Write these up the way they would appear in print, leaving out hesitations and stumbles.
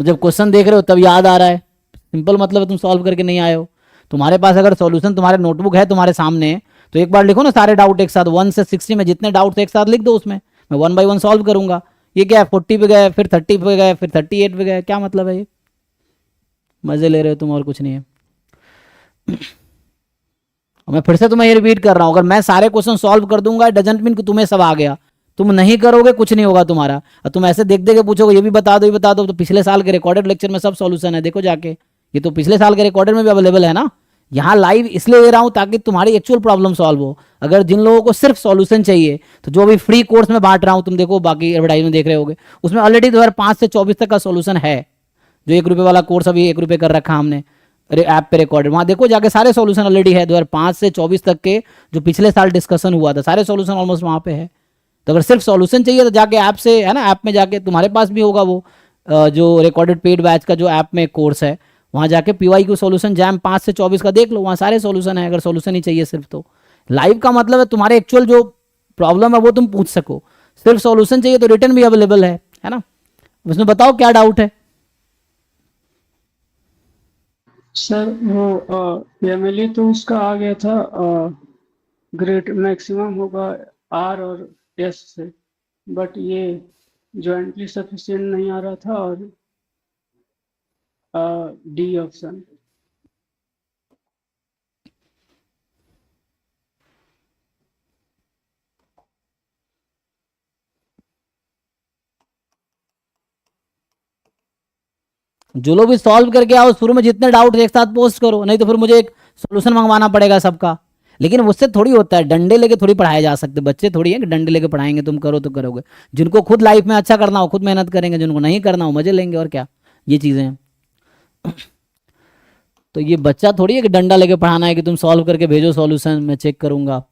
जब क्वेश्चन देख रहे हो तब याद आ रहा है, सिंपल मतलब है तुम सॉल्व करके नहीं आए हो। तुम्हारे पास अगर सॉल्यूशन तुम्हारे नोटबुक है तुम्हारे सामने, तो एक बार लिखो ना सारे डाउट एक साथ, 1 से 60 में जितने डाउट एक साथ लिख दो उसमें, मैं 1 बाय 1 सॉल्व करूंगा। ये क्या है, 40 पे गए, फिर 30 पे गए, फिर 38 पे गए, क्या मतलब है ये? मजे ले रहे हो तुम और कुछ नहीं है। मैं फिर से तुम्हें ये रिपीट कर रहा हूं, अगर मैं सारे क्वेश्चन सॉल्व कर दूंगा डजंट मीन कि तुम्हें सब आ गया। तुम नहीं करोगे कुछ नहीं होगा तुम्हारा। और तुम ऐसे देख देख के पूछोगे ये भी बता दो ये बता दो, तो पिछले साल के रिकॉर्डेड लेक्चर में सब सॉल्यूशन है, देखो जाके। ये तो पिछले साल के रिकॉर्डेड में भी अवेलेबल है ना। यहाँ लाइव इसलिए दे रहा हूँ ताकि तुम्हारी एक्चुअल प्रॉब्लम सॉल्व हो। अगर जिन लोगों को सिर्फ सॉल्यूशन चाहिए, तो जो अभी फ्री कोर्स में बांट रहा हूँ, तुम देखो बाकी एडवर्टाइजमेंट देख रहे होगे, उसमें ऑलरेडी 2005 से 24 तक का सॉल्यूशन है। जो ₹1 वाला कोर्स अभी ₹1 कर रखा हमने ऐप पे रिकॉर्डेड, वहां देखो जाके सारे सॉल्यूशन ऑलरेडी है 2005 से 24 तक के, जो पिछले साल डिस्कशन हुआ था सारे सॉल्यूशन ऑलमोस्ट वहां पे है। तो अगर सिर्फ सॉल्यूशन चाहिए तो जाके ऐप से, है ना, ऐप में जाके तुम्हारे पास भी होगा वो जो रिकॉर्डेड पेड बैच का जो ऐप में कोर्स है, वहां जाके PYQ सॉल्यूशन जैम 5 से 24 का देख लो, वहां सारे सॉल्यूशन है। अगर सॉल्यूशन ही चाहिए सिर्फ, तो लाइव का मतलब है तुम्हारे एक्चुअल जो प्रॉब्लम है वो तुम पूछ सको। सिर्फ सॉल्यूशन चाहिए तो रिटर्न भी अवेलेबल है ना। उसमें बताओ क्या डाउट है। सर वो एमएलए तो उसका आ गया था, ग्रेट मैक्सिमम होगा आर और एस से, बट ये जॉइंटली सफिशिएंट नहीं आ रहा था, और डी ऑप्शन। जो लोग भी सॉल्व करके आओ, शुरू में जितने डाउट एक साथ पोस्ट करो, नहीं तो फिर मुझे एक सोल्यूशन मंगवाना पड़ेगा सबका। लेकिन उससे थोड़ी होता है, डंडे लेके थोड़ी पढ़ाए जा सकते, बच्चे थोड़ी है कि डंडे लेके पढ़ाएंगे, तुम करो तो करोगे। जिनको खुद लाइफ में अच्छा करना हो खुद मेहनत करेंगे, जिनको नहीं करना हो मजे लेंगे, और क्या। ये चीजें हैं। तो ये बच्चा थोड़ी है कि डंडा लेके पढ़ाना है कि तुम सॉल्व करके भेजो सॉल्यूशन मैं चेक करूंगा।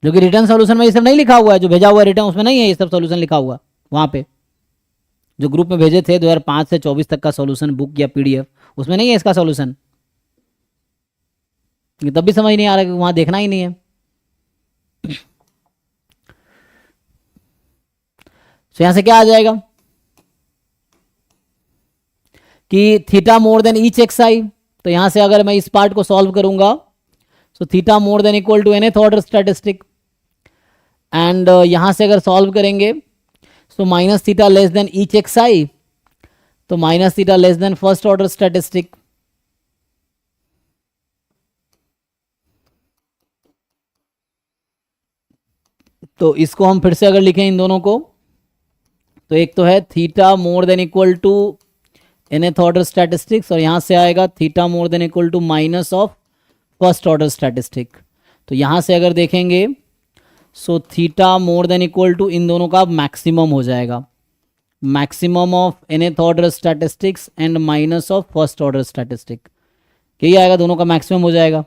जो कि रिटर्न सॉल्यूशन में ये सब नहीं लिखा हुआ है, जो भेजा हुआ है रिटर्न उसमें नहीं है ये सब सॉल्यूशन लिखा हुआ वहां पे। जो ग्रुप में भेजे थे 2005 से 24 तक का सॉल्यूशन बुक या PDF, उसमें नहीं है इसका सॉल्यूशन। ये तब भी समझ नहीं आ रहा कि वहां देखना ही नहीं है। तो यहां से क्या आ जाएगा कि theta more than each X I. तो यहां से अगर मैं इस पार्ट को सॉल्व करूंगा, so theta more than equal to nth order statistic. And यहां से अगर सॉल्व करेंगे, so minus theta less than each X I, तो minus theta less than first order statistic. तो इसको हम फिर से अगर लिखें इन दोनों को, तो एक तो है theta more than equal to nth order statistics, और यहां से आएगा theta more than equal to minus of first order statistic. तो यहां से अगर देखेंगे, so theta more than equal to इन दोनों का मैक्सिमम हो जाएगा, maximum of nth order statistics and minus of first order statistic. यही आएगा, दोनों का मैक्सिमम हो जाएगा।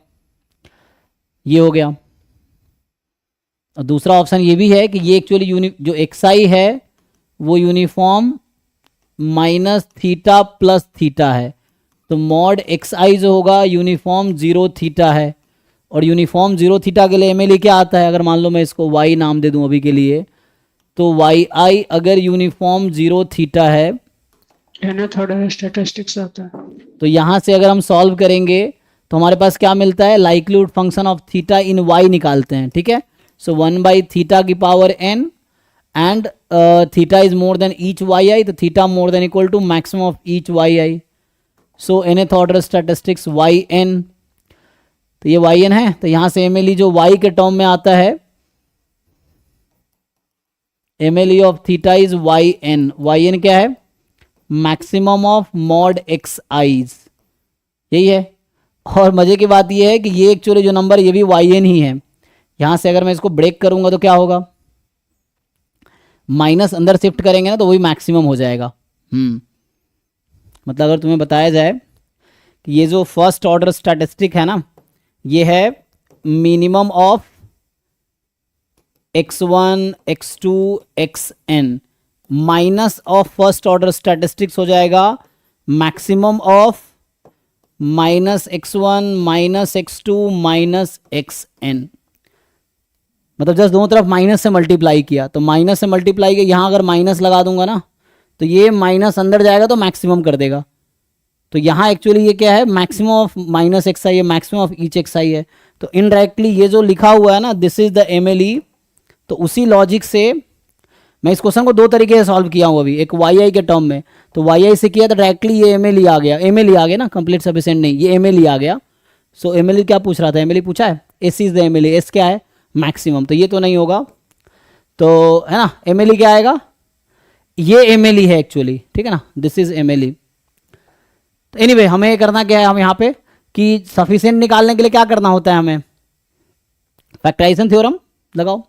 ये हो गया। और दूसरा ऑप्शन ये भी है कि ये एक्चुअली जो xi है वो uniform minus theta plus theta है। तो मॉड xi जो होगा यूनिफॉर्म 0 थीटा है। और यूनिफॉर्म 0 थीटा के लिए MLE क्या आता है, अगर मान लो मैं इसको y नाम दे दूं अभी के लिए, तो yi अगर यूनिफॉर्म 0 थीटा है, nth ऑर्डर स्टैटिस्टिक्स आता है। तो यहां से अगर हम सॉल्व करेंगे तो हमारे पास क्या मिलता है, likelihood function of theta in y निकालते हैं, ठीक है। सो 1/थीटा की power n, and theta is more than each yi, तो theta more than equal to maximum of each yi। So nth order statistics yn, तो ये yn है, तो यहां से MLE जो y के टर्म में आता है, MLE of theta is yn क्या है, maximum of mod x eyes, यही है। और मजे की बात ये है कि ये एक्चुअली जो नंबर ये भी yn ही है। यहां से अगर मैं इसको ब्रेक करूंगा तो क्या होगा, माइनस अंदर शिफ्ट करेंगे ना तो वही मैक्सिमम हो जाएगा। मतलब अगर तुम्हें बताया जाए कि ये जो फर्स्ट ऑर्डर स्टैटिस्टिक है ना, ये है minimum of x1 x2 xn, minus of first order statistics हो जाएगा maximum of -x1 -x2 -xn। मतलब जस्ट दोनों तरफ माइनस से मल्टीप्लाई किया, तो माइनस से मल्टीप्लाई किया, यहां अगर माइनस लगा दूंगा ना तो ये माइनस अंदर जाएगा तो मैक्सिमम कर देगा। तो यहाँ एक्चुअली ये क्या है, मैक्सिमम ऑफ -xi है, मैक्सिमम ऑफ ईच xi है। तो इनडायरेक्टली ये जो लिखा हुआ है ना, दिस इज द MLE, तो उसी लॉजिक से मैं इस क्वेश्चन को दो तरीके से सॉल्व किया हूँ अभी, एक YI के टर्म में, तो YI से किया तो डायरेक्टली ये MLE आ गया, MLE आ गया ना, कंप्लीट सफिशिएंट नहीं, ये MLE आ गया। सो MLE क्या पूछ रहा था, MLE पूछा है, S is the MLE, S क्या है, मैक्सिमम, तो ये तो नहीं होगा, तो है ना, MLE क्या आएगा, ये MLE है एक्चुअली, ठीक है ना, दिस इज MLE। तो एनीवे हमें करना क्या है, हम यहाँ पे कि सफिशिएंट निकालने के लिए क्या करना होता है, हमें फैक्टराइजेशन थ्योरम लगाओ।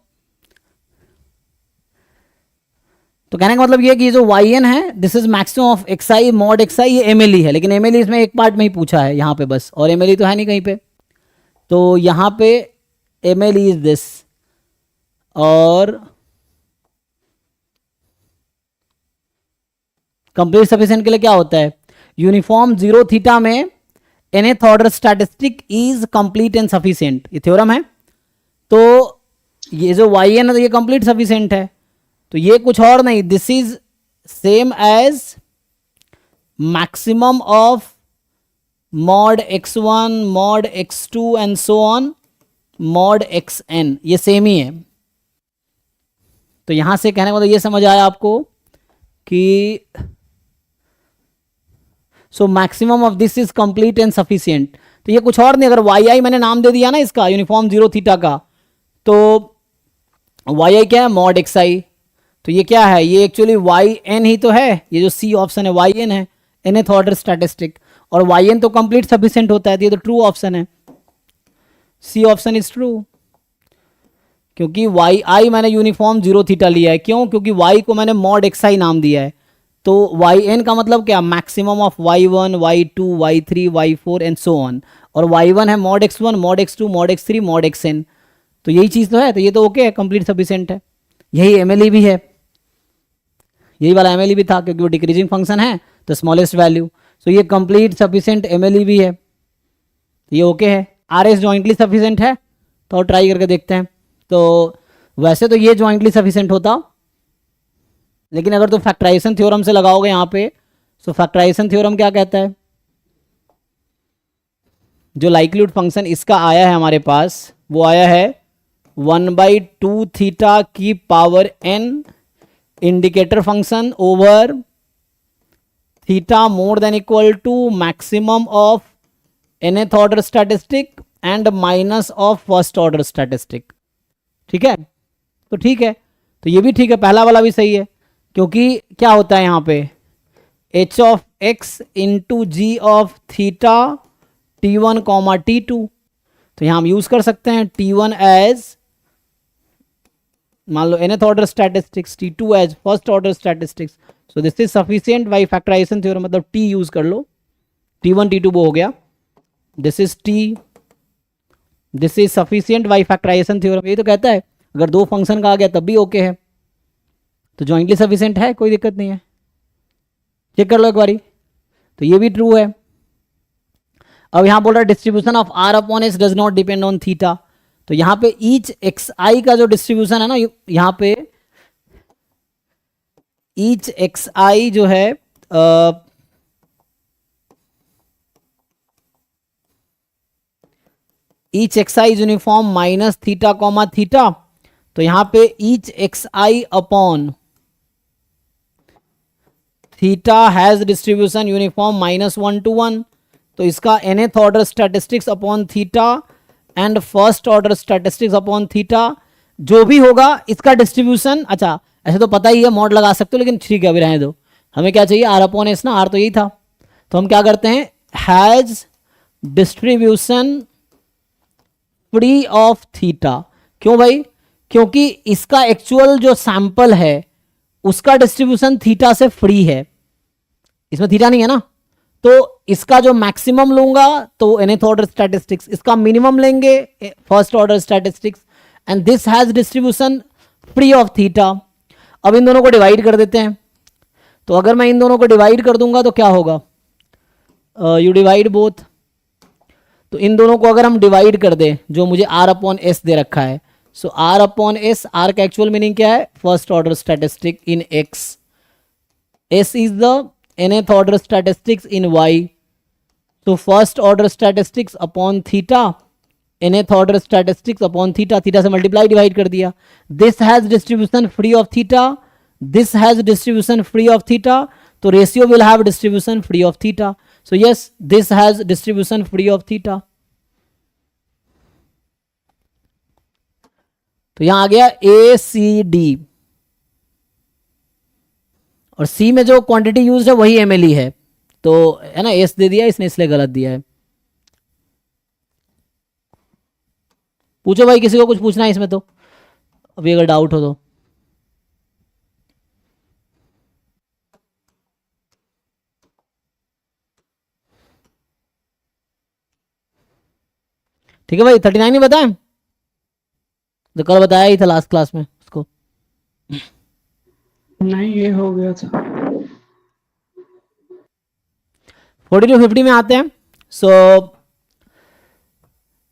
तो कहने का मतलब ये कि जो yn है, this is maximum of xi mod xi, ये MLE है, लेकिन MLE इसमें एक पार्ट में ही पूछा है यहाँ पे बस, और MLE तो है नहीं कहीं पे, तो यहाँ पे MLE इज दिस, और कंप्लीट सफिशिएंट के लिए क्या होता है, यूनिफॉर्म जीरो थीटा में nth order statistic is complete and sufficient, ये थ्योरम है। तो ये जो yn है तो ये कंप्लीट सफिशिएंट है, तो ये कुछ और नहीं, this is same as maximum of mod x1 mod x2 and so on mod xn, ये सेम ही है। तो यहां से कहने का मतलब ये समझ आया आपको कि so maximum of this is complete and sufficient, तो ये कुछ और नहीं, अगर YI मैंने नाम दे दिया ना इसका, यूनिफॉर्म जीरो थीटा का, तो YI क्या है, मॉड xi, तो ये क्या है, ये एक्चुअली yn ही तो है, ये जो C ऑप्शन है yn है, nth ऑर्डर स्टैटिस्टिक, और yn तो कंप्लीट सफिशिएंट होता है, तो ये तो ट्रू ऑप्शन है, C ऑप्शन इज ट्रू, क्योंकि YI मैंने यूनिफॉर्म जीरो थीटा लिया है, क्यों, क्योंकि Y को मैंने मॉड xi नाम दिया है, तो yn का मतलब क्या, maximum of y1 y2 y3 y4 and so on, और y1 है mod x1 mod x2 mod x3 mod xn, तो यही चीज़ तो है, तो ये तो ओके है, कंप्लीट सफिशिएंट है। यही MLE भी है, यही वाला MLE भी था, क्योंकि वो डिक्रीजिंग फंक्शन है तो स्मॉलेस्ट वैल्यू, सो ये कंप्लीट सफिशिएंट MLE भी है, ये ओके है। RS जॉइंटली सफिशिएंट है, तो ट्राई करके देखते हैं, तो वैसे तो ये जॉइंटली सफिशिएंट होता, लेकिन अगर तो फैक्टराइजेशन थ्योरम से लगाओगे यहाँ पे, सो फैक्टराइजेशन थ्योरम क्या कहता है, जो लाइक्लीहुड फंक्शन इसका आया है हमारे पास, वो आया है 1/2 थीटा की power n indicator function over theta more than equal to maximum of nth order statistic and minus of first order statistic, ठीक है, तो ठीक है, तो ये भी ठीक है, पहला वाला भी सही है, क्योंकि क्या होता है यहाँ पे h of x into g of theta t1 comma t2, तो यहाँ हम यूज कर सकते हैं t1 एज मान लो nth order statistics, t2 as first order statistics, so this is sufficient by factorization theorem, मतलब t यूज कर लो, t1 t2 वो हो गया, this is t, this is sufficient by factorization theorem, ये तो कहता है अगर दो फंक्शन का आ गया तब भी ओके है, तो जॉइंटली सफिशिएंट है, कोई दिक्कत नहीं है, चेक कर लो एक बारी, तो ये भी ट्रू है। अब यहां बोल रहा है distribution of r upon s does not depend on theta, तो यहां पे ईच xi का जो डिस्ट्रीब्यूशन है ना, यहां पे ईच xi जो है each xi uniform minus theta comma theta, तो यहां पे each xi upon theta has distribution uniform -1 to 1, तो इसका nth order statistics upon theta and first order statistics upon theta, जो भी होगा इसका डिस्ट्रीब्यूशन, अच्छा ऐसे तो पता ही है, मॉड लगा सकते हो, लेकिन ठीक है अभी रहने दो, हमें क्या चाहिए r अपॉन s ना, r तो यही था, तो हम क्या करते हैं, has distribution free of theta, क्यों भाई, क्योंकि इसका एक्चुअल जो सैंपल है उसका डिस्ट्रीब्यूशन थीटा से फ्री है, इसमें थीटा नहीं है ना, तो इसका जो मैक्सिमम लूंगा तो nth ऑर्डर स्टैटिस्टिक्स, इसका मिनिमम लेंगे first order statistics, and this has distribution free of theta. अब इन दोनों को डिवाइड कर देते हैं। तो अगर मैं इन दोनों को डिवाइड कर दूंगा तो क्या होगा, यू डिवाइड बोथ। तो इन दोनों को अगर हम डिवाइड कर दें, जो मुझे r अपॉन एस दे रखा है, so r upon S, r का एक्चुअल मीनिंग क्या है, first order statistic in x, s is the nth order statistics in y, तो first order statistics upon theta, nth order statistics upon theta, theta से multiply divide कर दिया। This has distribution free of theta, this has distribution free of theta, तो ratio will have distribution free of theta. So yes, this has distribution free of theta. तो यहां आ गया ए C D, और सी में जो quantity use है वही MLE है, तो है ना, एस दे दिया इसने इसलिए गलत दिया है। पूछो भाई, किसी को कुछ पूछना है इसमें तो, अभी अगर डाउट हो तो। ठीक है भाई, 39 नहीं बताएं, तो कल बताया ही था लास्ट क्लास में उसको। नहीं, ये हो गया था। 40 to 50 में आते हैं। सो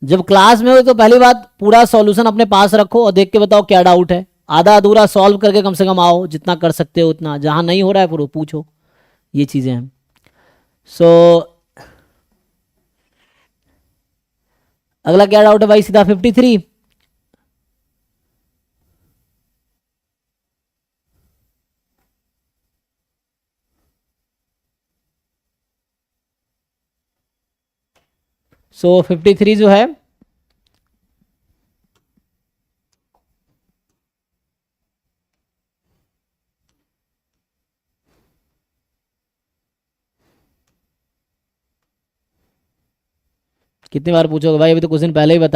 जब क्लास में हो तो पहली बात, पूरा सॉल्यूशन अपने पास रखो और देख के बताओ क्या डाउट है। आधा अधूरा सॉल्व करके कम से कम आओ, जितना कर सकते हो उतना, जहां नहीं हो रहा है फिर पूछो, ये चीजें हैं। सो अगला क्या डाउट है भाई, सीधा 53। सो 53 जो है, कितनी बार पूछोगे भाई, अभी तो कुछ दिन पहले ही बता